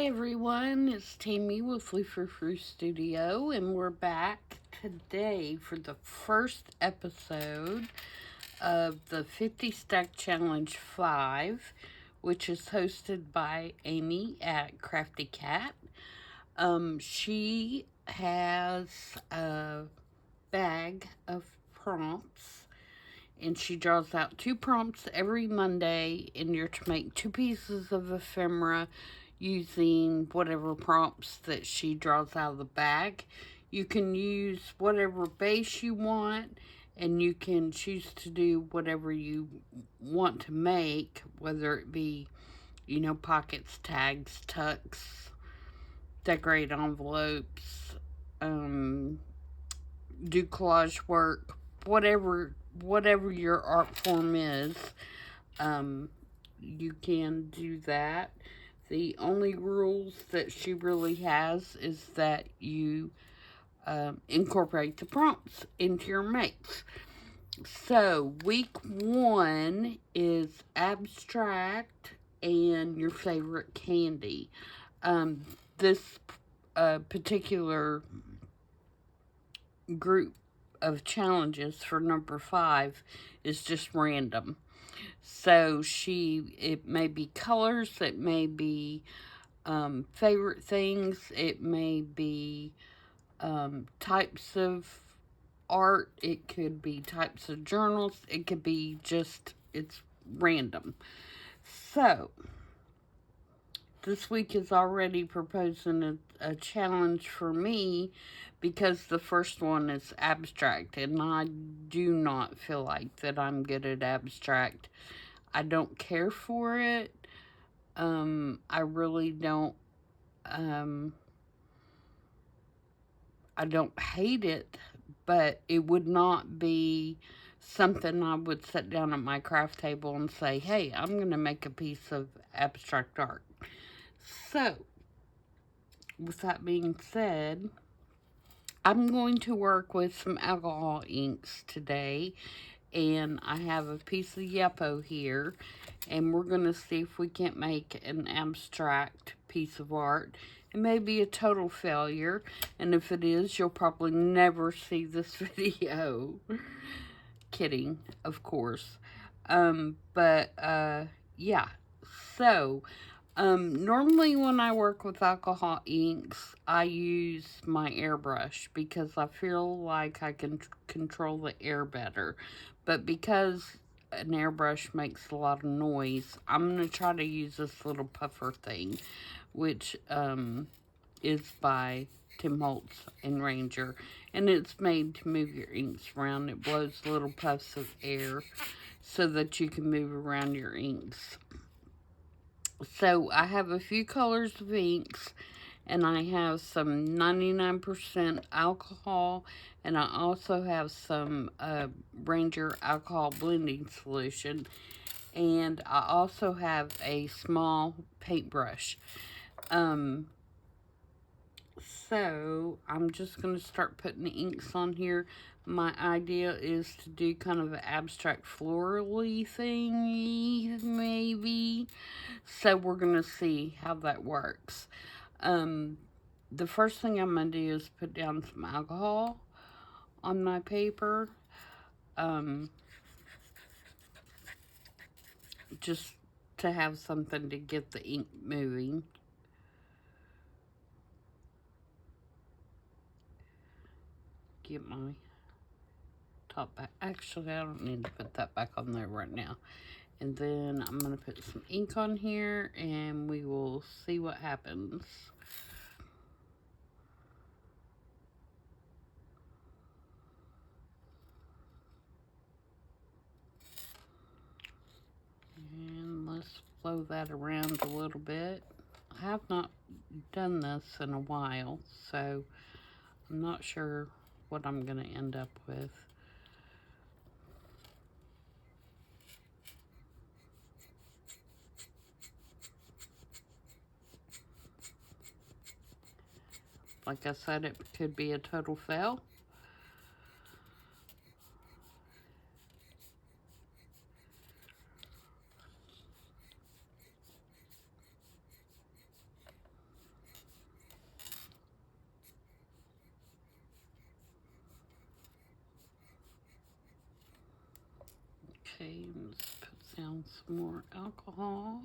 Hi everyone, it's Tammy with Frou-frou Studio, and we're back today for the first episode of the 50 Stack Challenge 5, which is hosted by Amy at Crafty Cat. She has a bag of prompts, and she draws out 2 prompts every Monday, and you're to make 2 pieces of ephemera using whatever prompts that she draws out of the bag. You can use whatever base you want, and you can choose to do whatever you want to make, whether it be, pockets, tags, tucks, decorate envelopes, do collage work, whatever your art form is, you can do that. The only rules that she really has is that you incorporate the prompts into your makes. So, week 1 is abstract and your favorite candy. This particular group of challenges for number 5 is just random. So it may be colors, it may be favorite things, it may be types of art, it could be types of journals, it could be it's random. So, this week is already proposing a challenge for me because the first one is abstract, and I do not feel like that I'm good at abstract. I don't care for it. I really don't. I don't hate it, but it would not be something I would sit down at my craft table and say, hey, I'm going to make a piece of abstract art. So, with that being said, I'm going to work with some alcohol inks today, and I have a piece of Yeppo here, and we're going to see if we can't make an abstract piece of art. It may be a total failure, and if it is, you'll probably never see this video. Kidding, of course. Yeah. So, normally when I work with alcohol inks, I use my airbrush because I feel like I can control the air better. But because an airbrush makes a lot of noise, I'm going to try to use this little puffer thing, which is by Tim Holtz and Ranger. And it's made to move your inks around. It blows little puffs of air so that you can move around your inks. So I have a few colors of inks, and I have some 99% alcohol, and I also have some Ranger alcohol blending solution, and I also have a small paintbrush. So I'm just going to start putting the inks on here. My idea is to do kind of an abstract florally thingy, maybe. So we're going to see how that works. The first thing I'm going to do is put down some alcohol on my paper. Just to have something to get the ink moving. Get my top back. Actually, I don't need to put that back on there right now. And then I'm going to put some ink on here, and we will see what happens. And let's flow that around a little bit. I have not done this in a while, so I'm not sure what I'm going to end up with. Like I said, it could be a total fail. Okay, let's put down some more alcohol.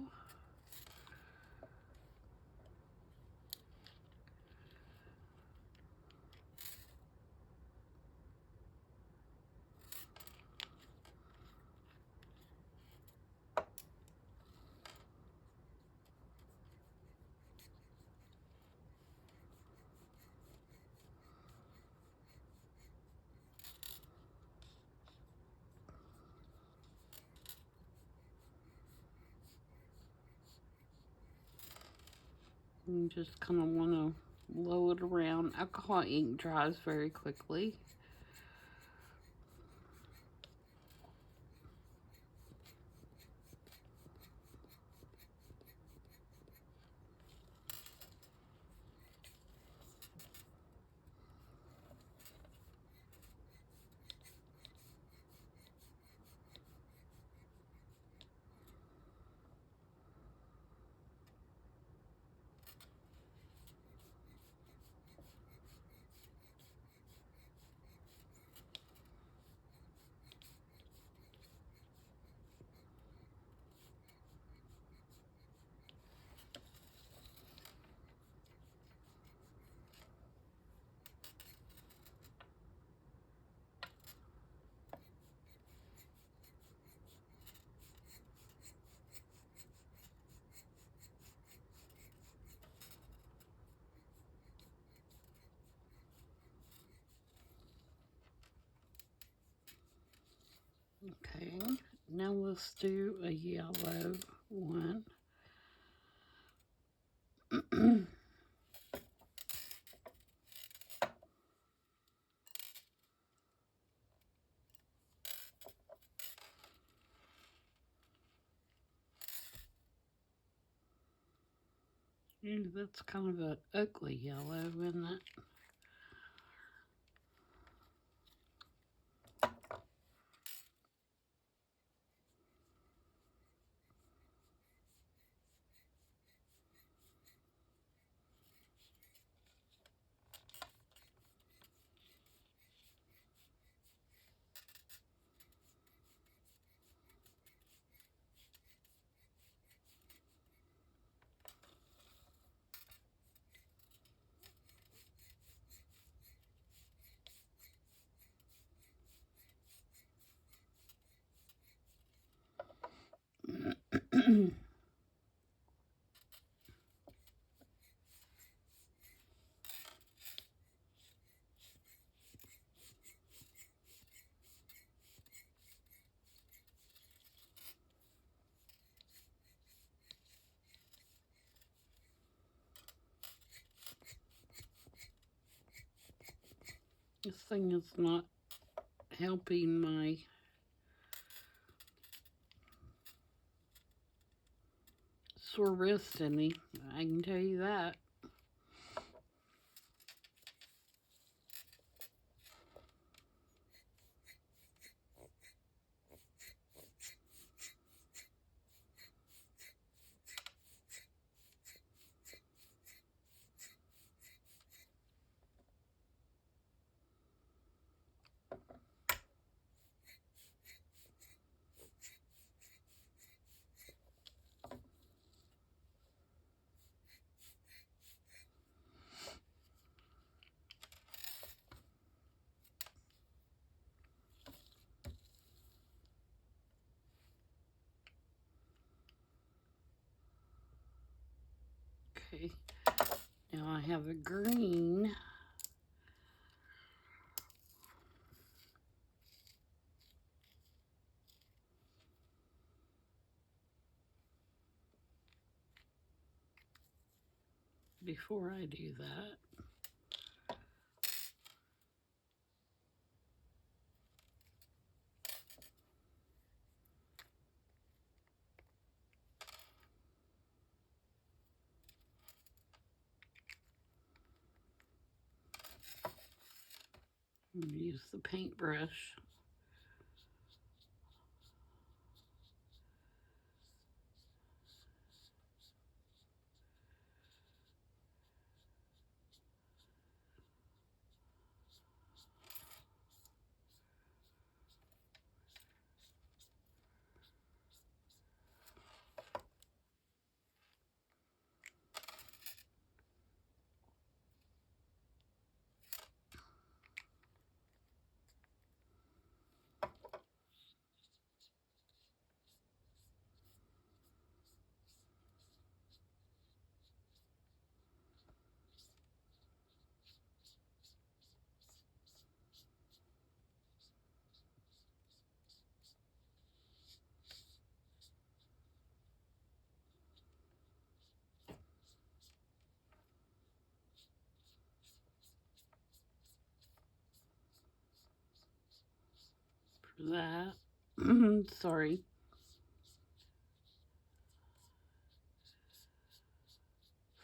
You just kind of want to blow it around. Alcohol ink dries very quickly. Okay, now let's do a yellow one. Ooh, that's kind of an ugly yellow, isn't it? This thing is not helping my sore wrist any. I can tell you that. Okay, now I have a green. Before I do that, I'm going to use the paintbrush. for that. Sorry.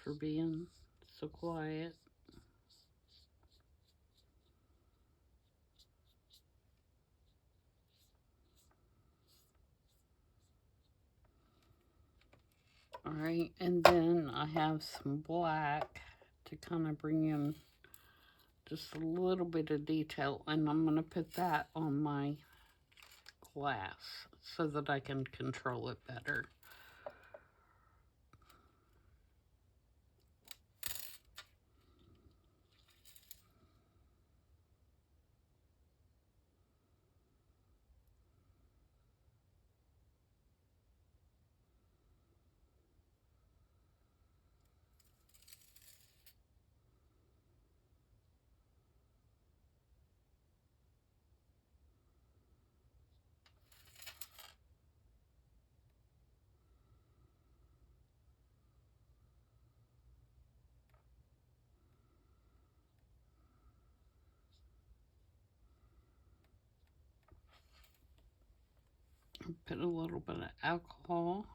For being so quiet. Alright, and then I have some black to kind of bring in just a little bit of detail, and I'm going to put that on my glass so that I can control it better. Put a little bit of alcohol.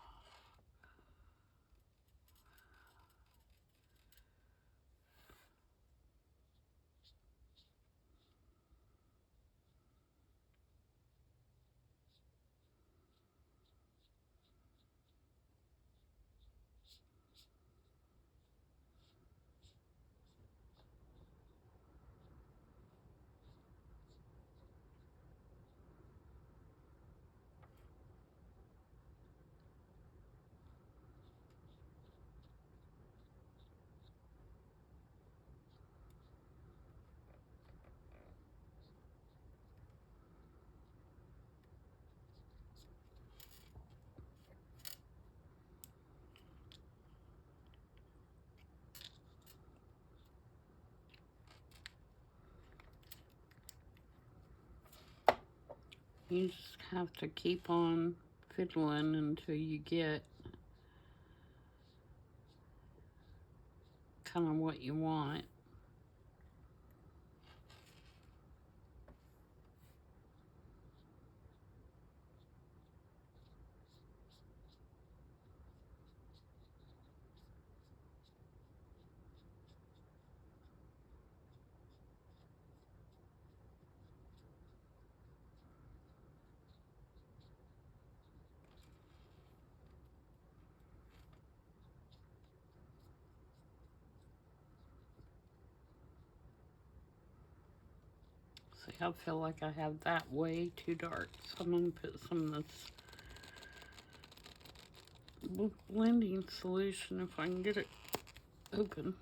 You just have to keep on fiddling until you get kind of what you want. See, I feel like I have that way too dark, so I'm going to put some of this blending solution if I can get it open.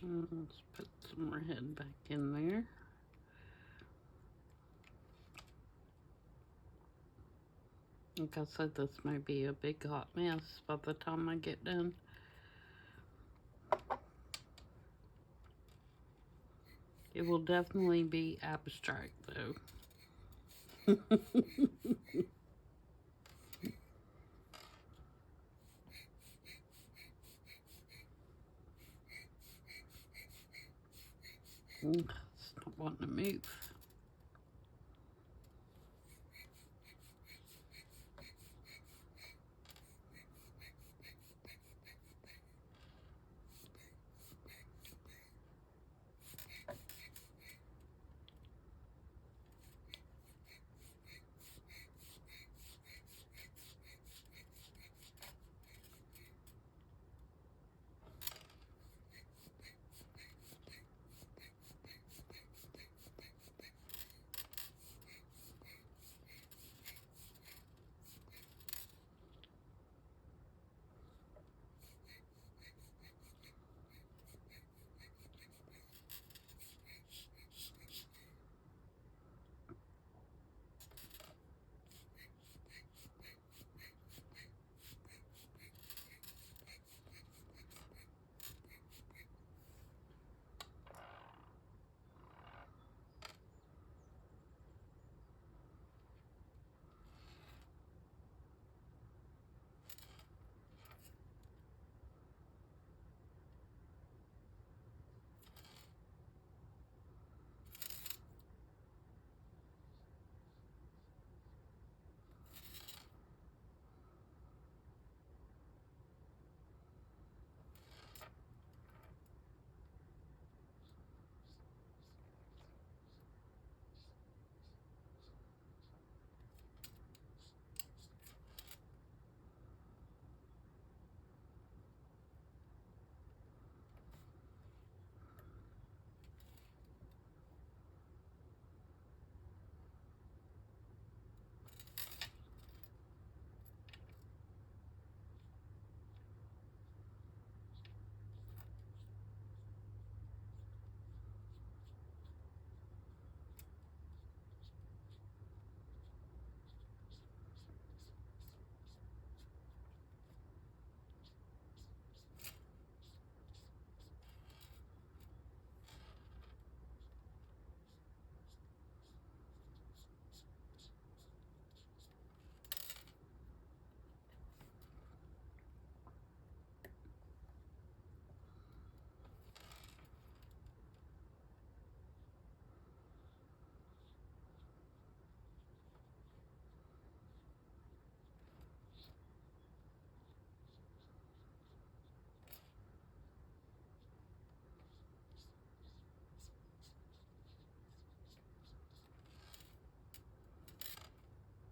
Let's put some red back in there. Like I said, this may be a big hot mess by the time I get done. It will definitely be abstract, though. It's not wanting to move.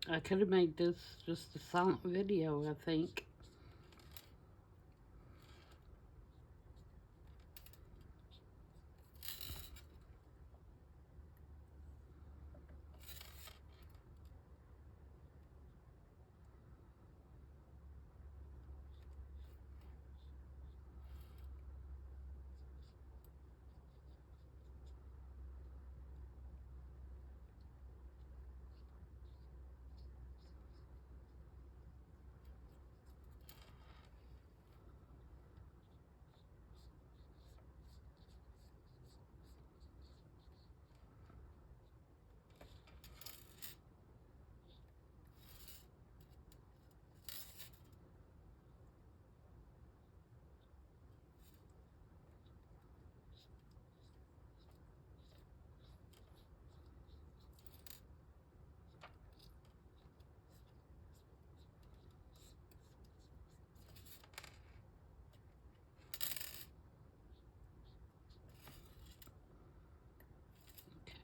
I could have made this just a silent video, I think.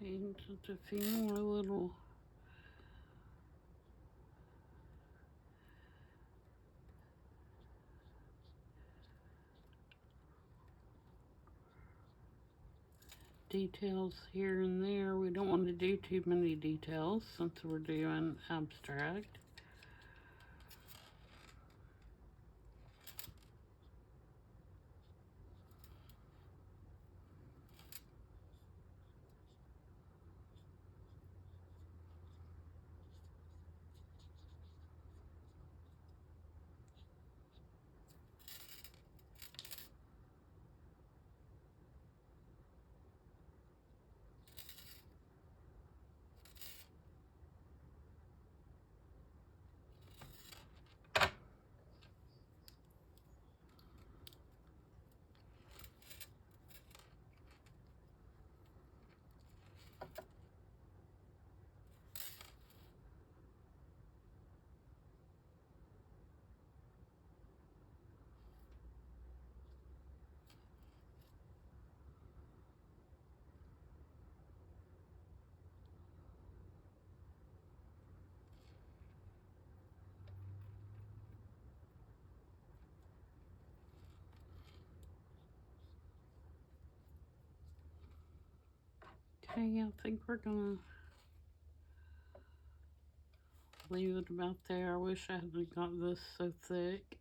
Okay, just a few more little details here and there. We don't want to do too many details since we're doing abstract. Okay, I think we're gonna leave it about there. I wish I hadn't got this so thick.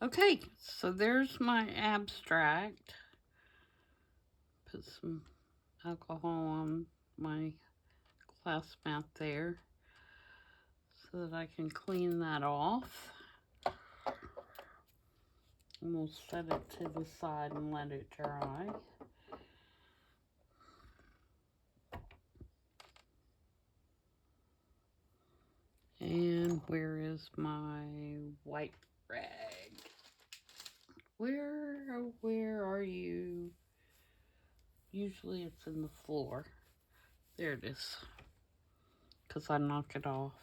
Okay, so there's my abstract. Put some alcohol on my glass mat there so that I can clean that off. And we'll set it to the side and let it dry. And where is my white rag? Where are you? Usually it's in the floor. There it is. Because I knock it off.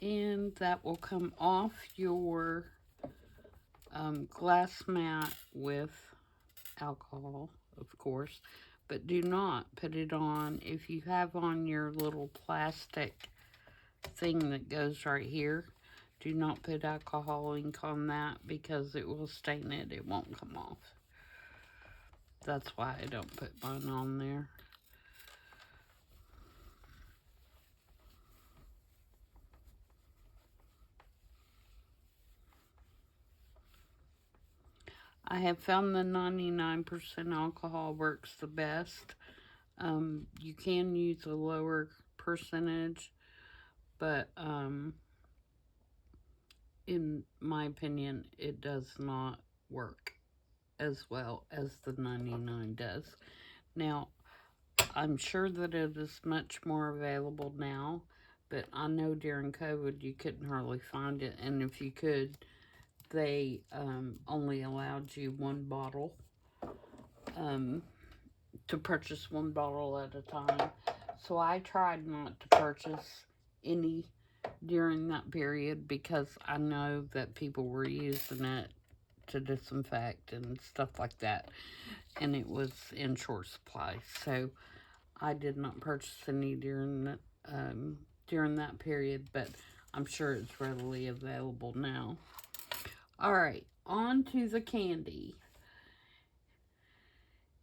And that will come off your glass mat with alcohol, of course. But do not put it on, if you have on your little plastic thing that goes right here, do not put alcohol ink on that because it will stain it. It won't come off. That's why I don't put mine on there. I have found the 99% alcohol works the best. You can use a lower percentage, but in my opinion, it does not work as well as the 99 does. Now, I'm sure that it is much more available now, but I know during COVID you couldn't hardly find it, and if you could, they only allowed you one bottle, to purchase one bottle at a time. So I tried not to purchase any during that period because I know that people were using it to disinfect and stuff like that, and it was in short supply. So I did not purchase any during that period, but I'm sure it's readily available now. All right, on to the candy.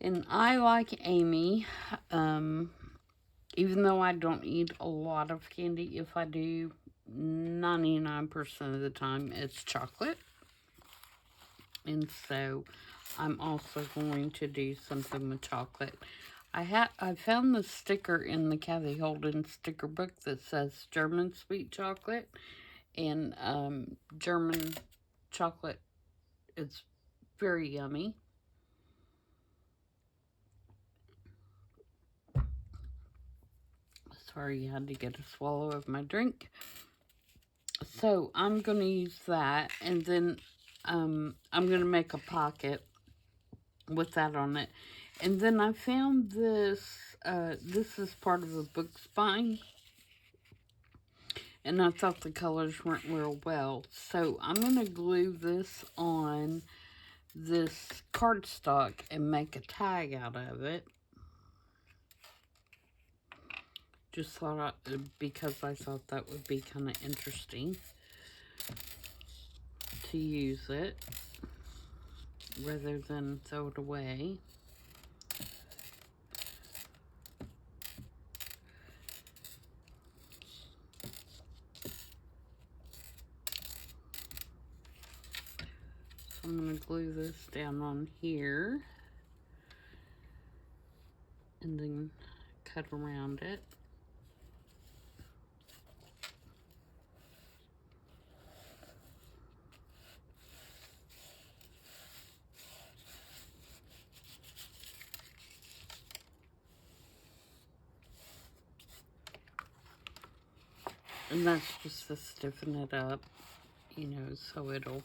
And I, like Amy, even though I don't eat a lot of candy, if I do, 99% of the time it's chocolate. And so I'm also going to do something with chocolate. I found the sticker in the Kathy Holden sticker book that says German sweet chocolate. And German chocolate is very yummy. Sorry, I had to get a swallow of my drink. So I'm going to use that, and then I'm going to make a pocket with that on it. And then I found this, this is part of a book spine, and I thought the colors weren't real well. So I'm going to glue this on this cardstock and make a tag out of it. Just thought because I thought that would be kind of interesting to use it rather than throw it away. So I'm going to glue this down on here. and then cut around it. And that's just to stiffen it up, you know, so it'll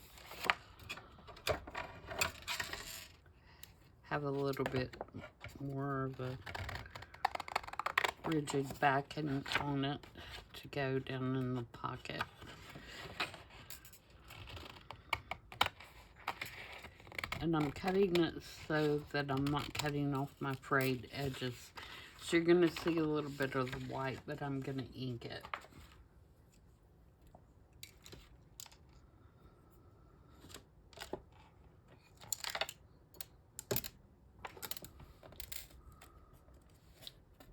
have a little bit more of a rigid backing on it to go down in the pocket. And I'm cutting it so that I'm not cutting off my frayed edges. So you're going to see a little bit of the white, but I'm going to ink it.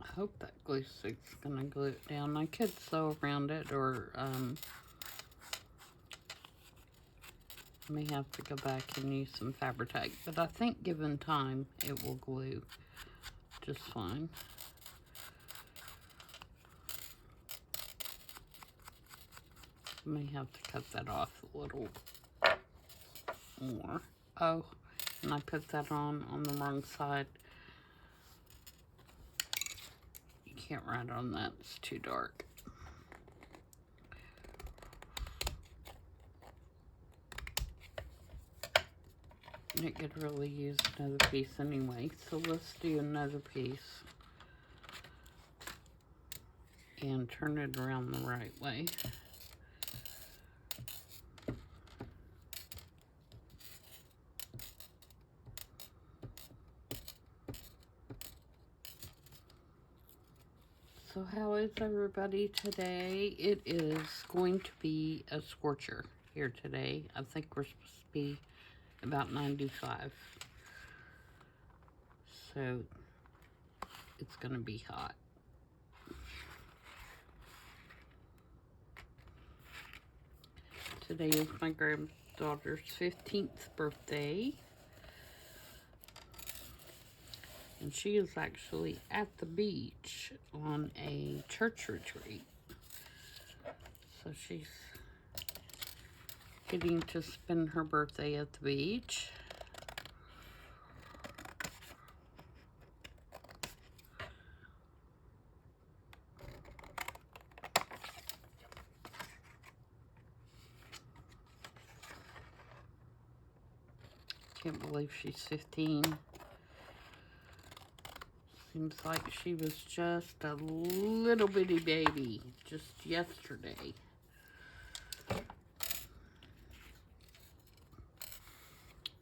I hope that glue stick's going to glue it down. I could sew around it, or may have to go back and use some Fabri-Tac, but I think given time it will glue just fine. May have to cut that off a little more. Oh, and I put that on the wrong side. You can't write on that, it's too dark. It could really use another piece anyway, so let's do another piece and turn it around the right way. So how is everybody today? It is going to be a scorcher here today. I think we're supposed to be about 95. So it's going to be hot. Today is my granddaughter's 15th birthday. And she is actually at the beach on a church retreat. So she's getting to spend her birthday at the beach. Can't believe she's 15. Seems like she was just a little bitty baby just yesterday.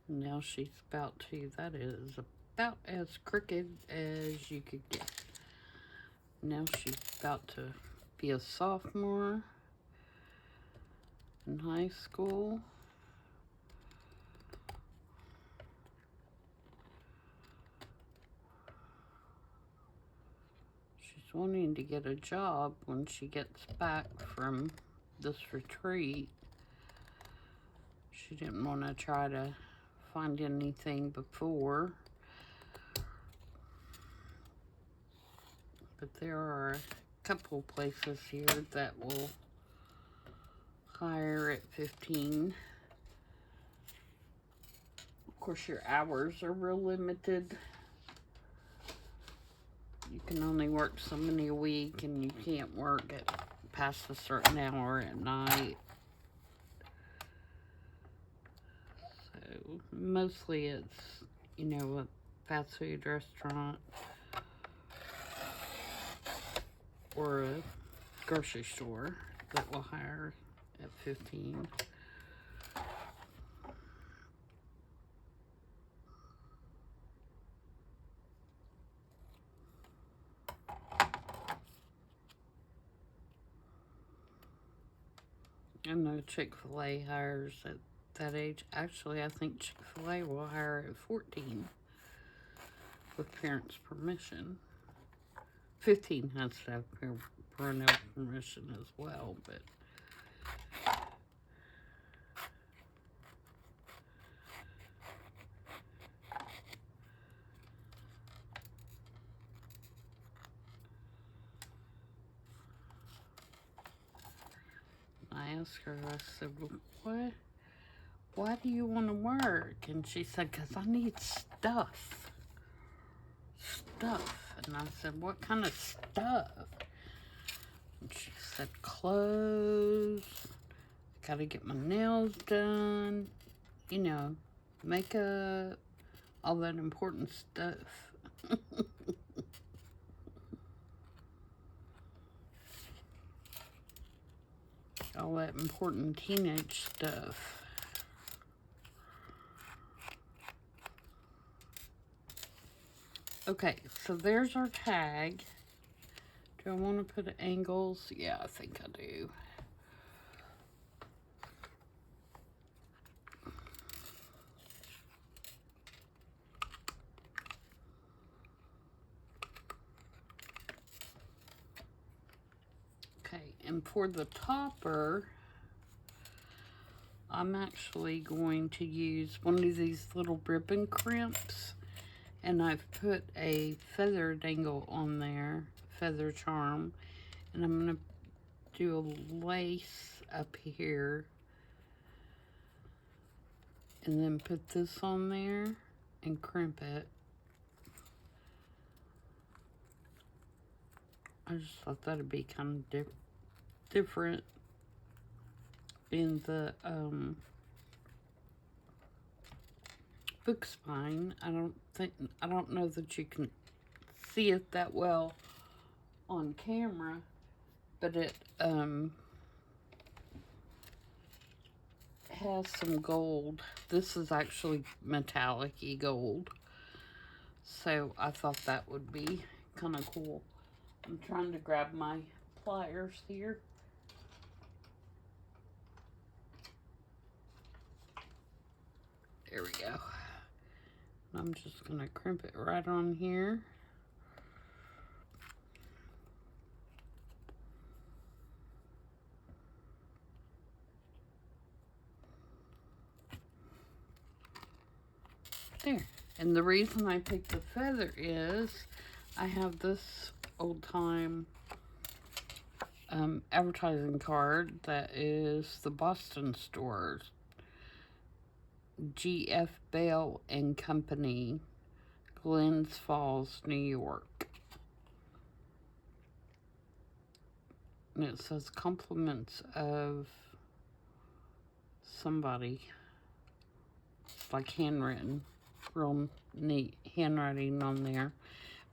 Now she's about to, that is about as crooked as you could get. Now she's about to be a sophomore in high school. She's wanting to get a job when she gets back from this retreat. She didn't want to try to find anything before. But there are a couple places here that will hire at 15. Of course, your hours are real limited. You can only work so many a week, and you can't work at past a certain hour at night. So mostly it's, you know, a fast food restaurant or a grocery store that will hire at 15. I know Chick-fil-A hires at that age. Actually, I think Chick-fil-A will hire at 14 with parents' permission. 15 has to have parental permission as well, but asked her, I said, well, why do you want to work? And she said, because I need stuff. Stuff. And I said, what kind of stuff? And she said, clothes. Gotta get my nails done. You know, makeup. All that important stuff. All that important teenage stuff. Okay, so there's our tag. Do I want to put angles? Yeah, I think I do. Okay, and for the topper, I'm actually going to use one of these little ribbon crimps, and I've put a feather dangle on there, feather charm, and I'm going to do a lace up here, and then put this on there and crimp it. I just thought that'd be kind of different in the book spine. I don't know that you can see it that well on camera, but it has some gold. This is actually metallic-y gold, so I thought that would be kind of cool. I'm trying to grab my pliers here. There we go. I'm just going to crimp it right on here. There. And the reason I picked the feather is I have this old time advertising card that is the Boston stores. G.F. Bell and Company, Glens Falls, New York. And it says compliments of somebody. It's like handwritten. Real neat handwriting on there.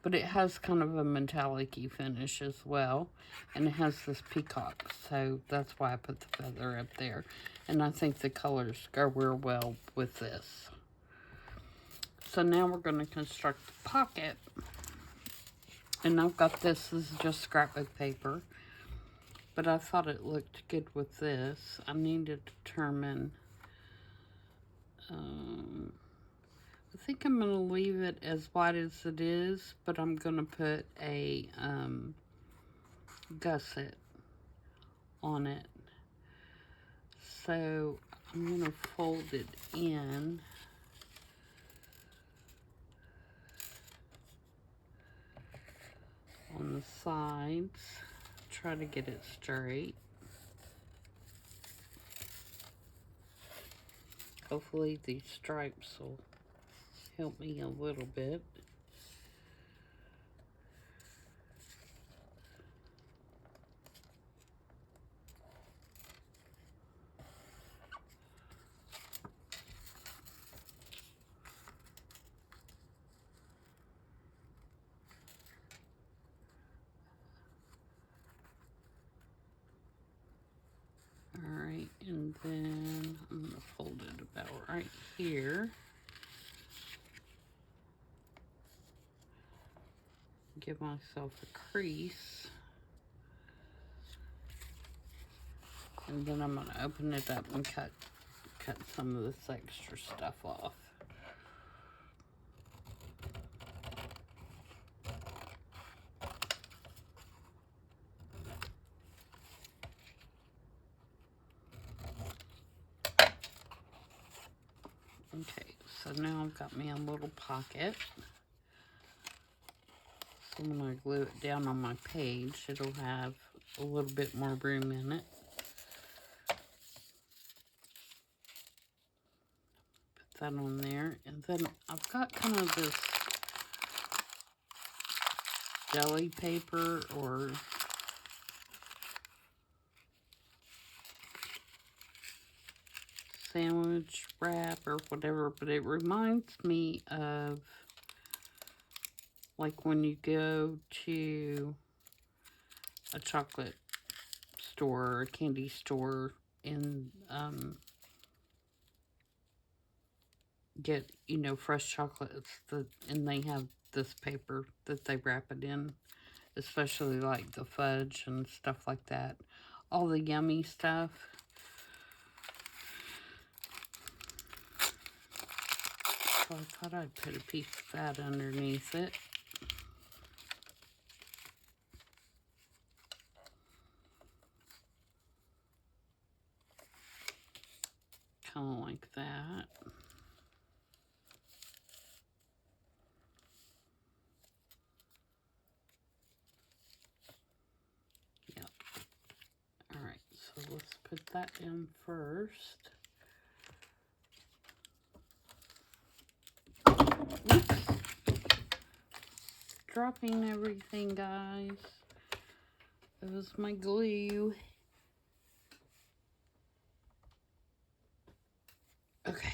But it has kind of a metallic-y finish as well. And it has this peacock. So that's why I put the feather up there. And I think the colors go real well with this. So now we're going to construct the pocket. And I've got this is just scrapbook paper. But I thought it looked good with this. I need to determine... I think I'm going to leave it as wide as it is, but I'm going to put a gusset on it. So I'm going to fold it in. On the sides, try to get it straight. Hopefully these stripes will help me a little bit. Alright, and then I'm going to fold it about right here. Give myself a crease. And then I'm going to open it up and cut some of this extra stuff off. Okay, so now I've got me a little pocket. So when I glue it down on my page, it'll have a little bit more room in it. that on there. And then I've got kind of this deli paper or sandwich wrap or whatever, but it reminds me of like when you go to a chocolate store or a candy store and get, you know, fresh chocolates and they have this paper that they wrap it in, especially like the fudge and stuff like that, all the yummy stuff. So I thought I'd put a piece of that underneath it. Kind of like that. Yep. Alright, so let's put that in first. Oops. Dropping everything, guys. It was my glue. Okay.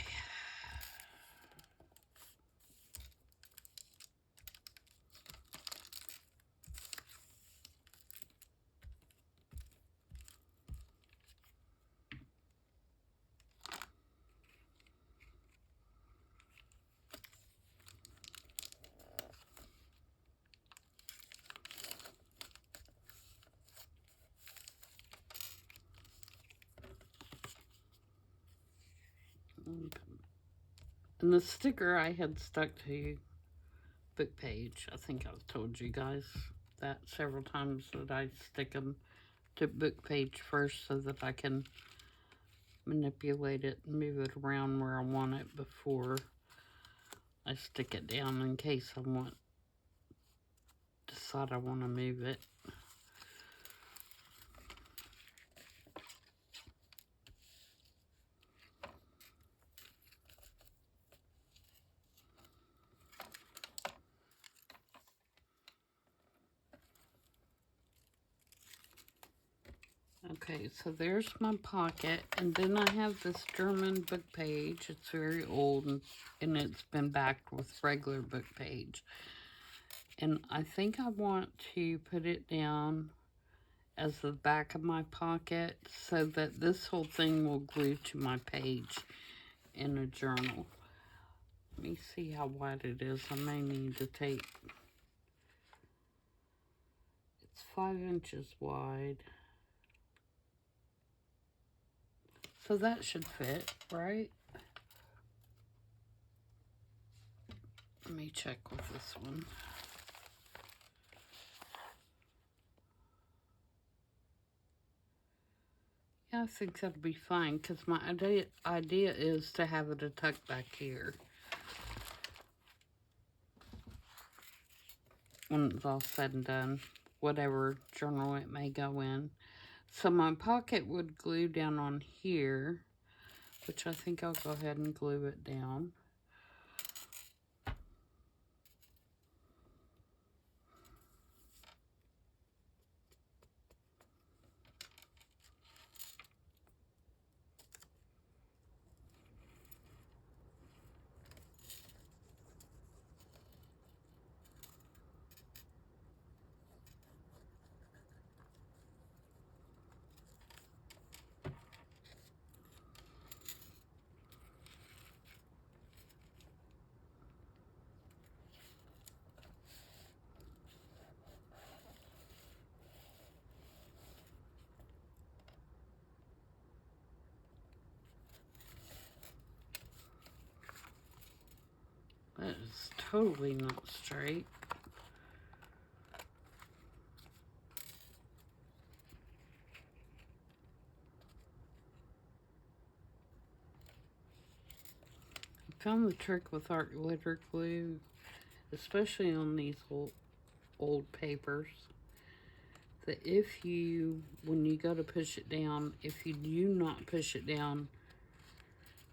And the sticker I had stuck to book page. I think I've told you guys that several times, that I stick them to book page first so that I can manipulate it and move it around where I want it before I stick it down, in case I decide I want to move it. Okay, so there's my pocket, and then I have this German book page. It's very old, and it's been backed with regular book page. And I think I want to put it down as the back of my pocket so that this whole thing will glue to my page in a journal. Let me see how wide it is. I may need to take... It's 5 inches wide. So that should fit, right? Let me check with this one. Yeah, I think that'll be fine, because my idea is to have it a tuck back here when it's all said and done, whatever journal it may go in. So my pocket would glue down on here, which I think I'll go ahead and glue it down. That is totally not straight. I found the trick with art glitter glue, especially on these old papers, that if you, when you go to push it down, if you do not push it down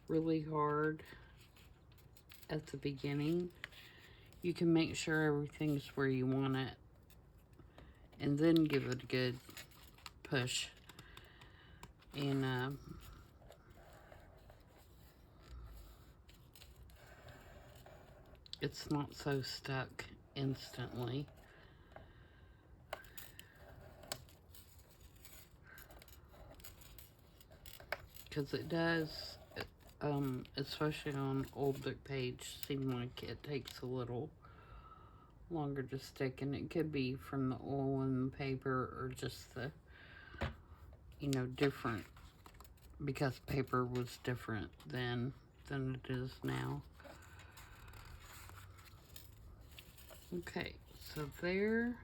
really hard, at the beginning. You can make sure everything's where you want it, and then give it a good push. And it's not so stuck instantly. Because it does, especially on old book page, seem like it takes a little longer to stick, and it could be from the oil in the paper or just the, different, because paper was different then than it is now. Okay, so there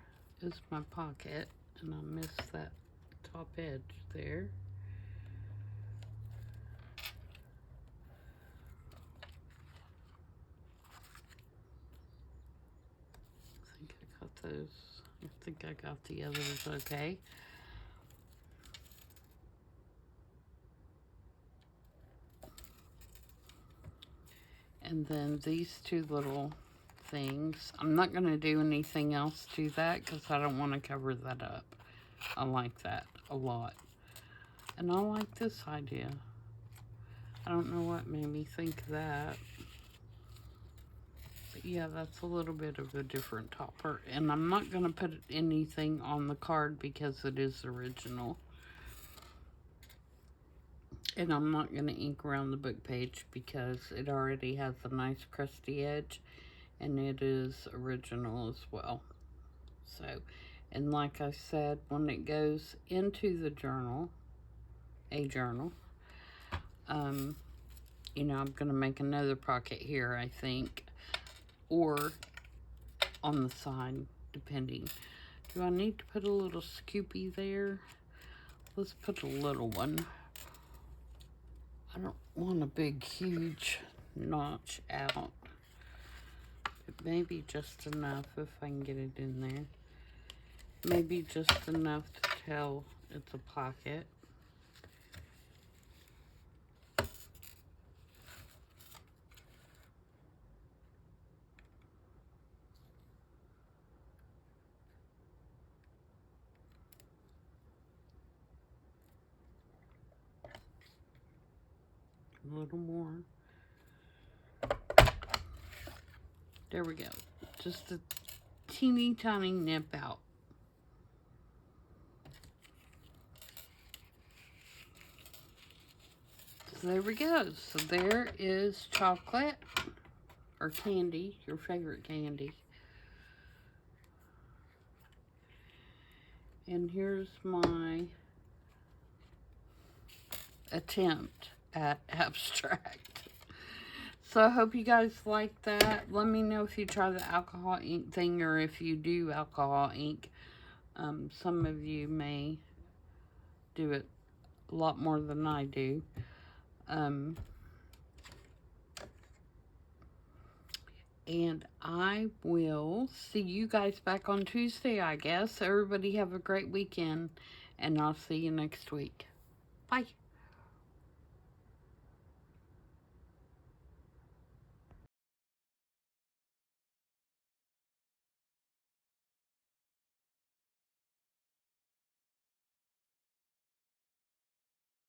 is my pocket, and I missed that top edge there. I think I got those. I think I got the others okay. And then these two little things. I'm not going to do anything else to that because I don't want to cover that up. I like that a lot. And I like this idea. I don't know what made me think of that. But yeah, that's a little bit of a different topper. And I'm not going to put anything on the card because it is original. And I'm not going to ink around the book page because it already has a nice crusty edge. And it is original as well. So, and like I said, when it goes into the journal, I'm going to make another pocket here, I think, or on the side, depending. Do I need to put a little scoopy there? Let's put a little one. I don't want a big, huge notch out. But maybe just enough if I can get it in there. Maybe just enough to tell it's a pocket. A little more. There we go. Just a teeny tiny nip out. So there we go. So there is chocolate or candy, your favorite candy. And here's my attempt at abstract. So I hope you guys like that. Let me know if you try the alcohol ink thing or if you do alcohol ink. Some of you may do it a lot more than I do. And I will see you guys back on Tuesday, I guess. Everybody have a great weekend, and I'll see you next week. Bye.